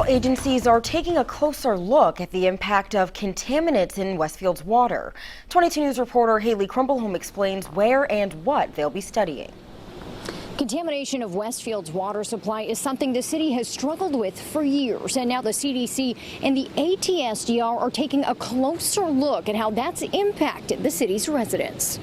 agencies are taking a closer look at the impact of contaminants in Westfield's water. 22 News reporter Haley Crumbleholm explains where and what they'll be studying. Contamination of Westfield's water supply is something the city has struggled with for years, and now the CDC and the ATSDR are taking a closer look at how that's impacted the city's residents.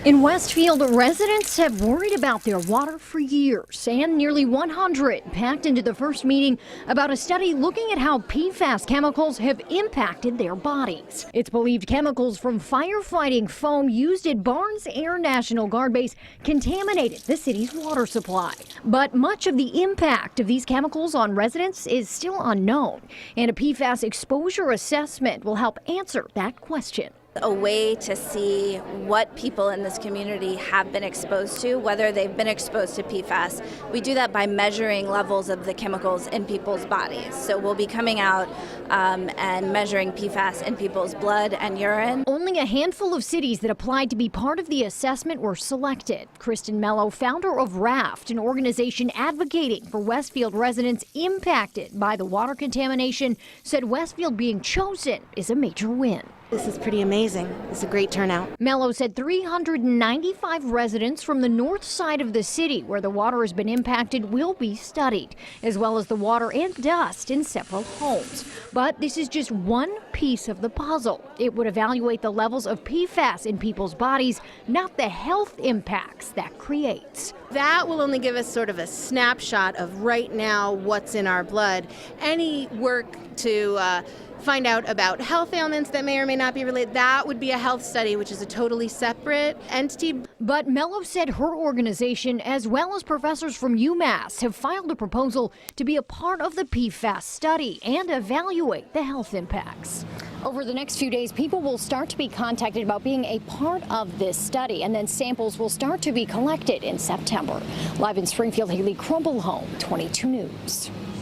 In Westfield, residents have worried about their water for years, and nearly 100 packed into the first meeting about a study looking at how PFAS chemicals have impacted their bodies. It's believed chemicals from firefighting foam used at Barnes Air National Guard Base contaminated the city's water supply. But much of the impact of these chemicals on residents is still unknown, and a PFAS exposure assessment will help answer that question. A way to see what people in this community have been exposed to, whether they've been exposed to PFAS. We do that by measuring levels of the chemicals in people's bodies. So we'll be coming out and measuring PFAS in people's blood and urine. Only a handful of cities that applied to be part of the assessment were selected. Kristen Mello, founder of RAFT, an organization advocating for Westfield residents impacted by the water contamination, said Westfield being chosen is a major win. This is pretty amazing. It's a great turnout. Mello said 395 residents from the north side of the city where the water has been impacted will be studied, as well as the water and dust in several homes. But this is just one piece of the puzzle. It would evaluate the levels of PFAS in people's bodies, not the health impacts that creates. That will only give us sort of a snapshot of right now what's in our blood. Any work to find out about health ailments that may or may not be related, that would be a health study, which is a totally separate entity. But Mello said her organization, as well as professors from UMass, have filed a proposal to be a part of the PFAS study and evaluate the health impacts. Over the next few days, people will start to be contacted about being a part of this study, and then samples will start to be collected in September. Live in Springfield, Haley Crumbleholm, 22 News.